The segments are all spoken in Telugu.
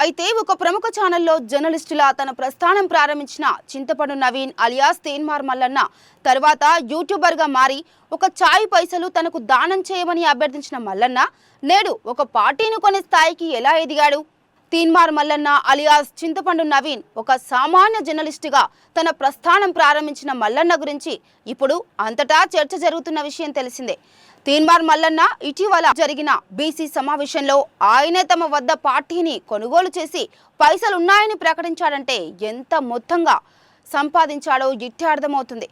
అయితే ఒక ప్రముఖ ఛానల్లో జర్నలిస్టులా తన ప్రస్థానం ప్రారంభించిన చింతపండు నవీన్ అలియాస్ తేన్మార్ మల్లన్న తర్వాత యూట్యూబర్గా మారి ఒక చాయ్ పైసలు తనకు దానం చేయమని అభ్యర్థించిన మల్లన్న నేడు ఒక పార్టీని కొనే స్థాయికి ఎలా ఎదిగాడు? తీన్మార్ మల్లన్న అలియాస్ చింతపండు నవీన్ ఒక సామాన్య జర్నలిస్టుగా తన ప్రస్థానం ప్రారంభించిన మల్లన్న గురించి ఇప్పుడు అంతటా చర్చ జరుగుతున్న విషయం తెలిసిందే. తీన్మార్ మల్లన్న ఇటీవల జరిగిన బీసీ సమావేశంలో ఆయనే తమ వద్ద పార్టీని కొనుగోలు చేసి పైసలున్నాయని ప్రకటించాడంటే ఎంత మొత్తంగా సంపాదించాడో ఇట్టే అర్థమవుతుంది.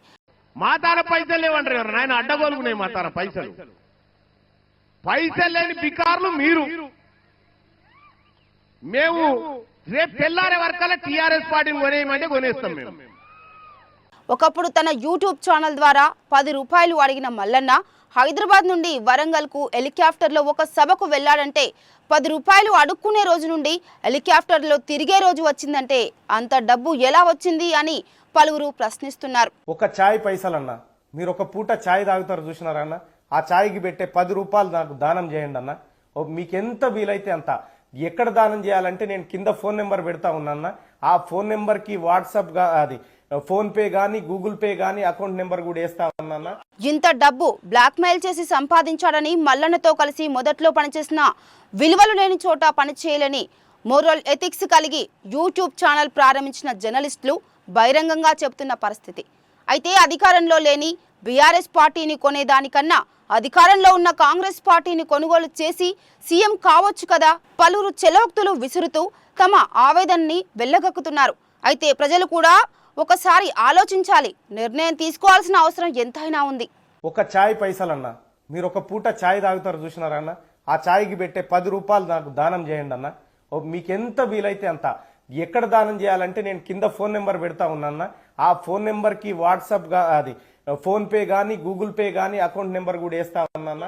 మాతార పైసలు లేవంటారు నాయన, అడ్డగోలుకున్నాయి మాతార పైసలు. పైసలు లేని బికార్లు మీరు. మేము రేపు తెల్లారే వరకల్లా టీఆర్ఎస్ పార్టీని కొనేయమంటే కొనేస్తాం మేము. ఒకప్పుడు తన యూట్యూబ్ ఛానల్ ద్వారా 10 రూపాయలు అడిగిన మల్లన్న హైదరాబాద్ నుండి వరంగల్కు హెలికాప్టర్లో ఒక సభకు వెళ్లాడంటే 10 రూపాయలు అడుక్కునే రోజు నుండి హెలికాప్టర్లో తిరిగే రోజు వచ్చిందంటే అంత డబ్బు ఎలా వచ్చింది అని పలువురు ప్రశ్నిస్తున్నారు. ఒక చాయ్ పైసలన్నా, మీరు ఒక పూట చాయ్ తాగుతారు చూసినారన్న, ఆ చాయ్కి పెట్టే 10 రూపాయలు నాకు దానం చేయండి అన్న. మీకు ఎంత వీలైతే అంత. ఎక్కడ దానం చేయాలంటే నేను కింద ఫోన్ నెంబర్ పెడతా ఉన్నా. ఆ ఫోన్ నెంబర్కి వాట్సాప్ అది ఫోన్ పే గానీ గూగుల్ పే గానీ అకౌంట్ నెంబర్ కూడా వేస్తా ఉన్నా. ఇంత డబ్బు బ్లాక్ మెయిల్ చేసి సంపాదించాడని మల్లన్నతో కలిసి మొదట్లో పనిచేసిన విలువలు లేని చోట పనిచేయాలని మోరల్ ఎథిక్స్ కలిగి యూట్యూబ్ ఛానల్ ప్రారంభించిన జర్నలిస్టులు బహిరంగంగా చెబుతున్న పరిస్థితి. అయితే అధికారంలో లేని బీఆర్ఎస్ పార్టీని కొనేదానికన్నా అధికారంలో ఉన్న కాంగ్రెస్ పార్టీని కొనుగోలు చేసి సీఎం కావచ్చు కదా పలువురు చెలోక్తులు విసురుతూ తమ ఆవేదనని వెళ్లగక్కుతున్నారు. అయితే ప్రజలు కూడా ఒకసారి ఆలోచించాలి, నిర్ణయం తీసుకోవాల్సిన అవసరం ఎంతైనా ఉంది. ఒక చాయ్ పైసలన్నా, మీరు ఒక పూట చాయ్ తాగుతారు చూసినారన్న, ఆ చాయ్కి పెట్టే 10 రూపాయలు నాకు దానం చేయండి అన్న. మీకు ఎంత వీలైతే అంత. ఎక్కడ దానం చేయాలంటే నేను కింద ఫోన్ నెంబర్ పెడతా ఉన్నా. ఆ ఫోన్ నెంబర్కి వాట్సాప్ అది ఫోన్ పే గానీ గూగుల్ పే గానీ అకౌంట్ నెంబర్ కూడా వేస్తా ఉన్నా.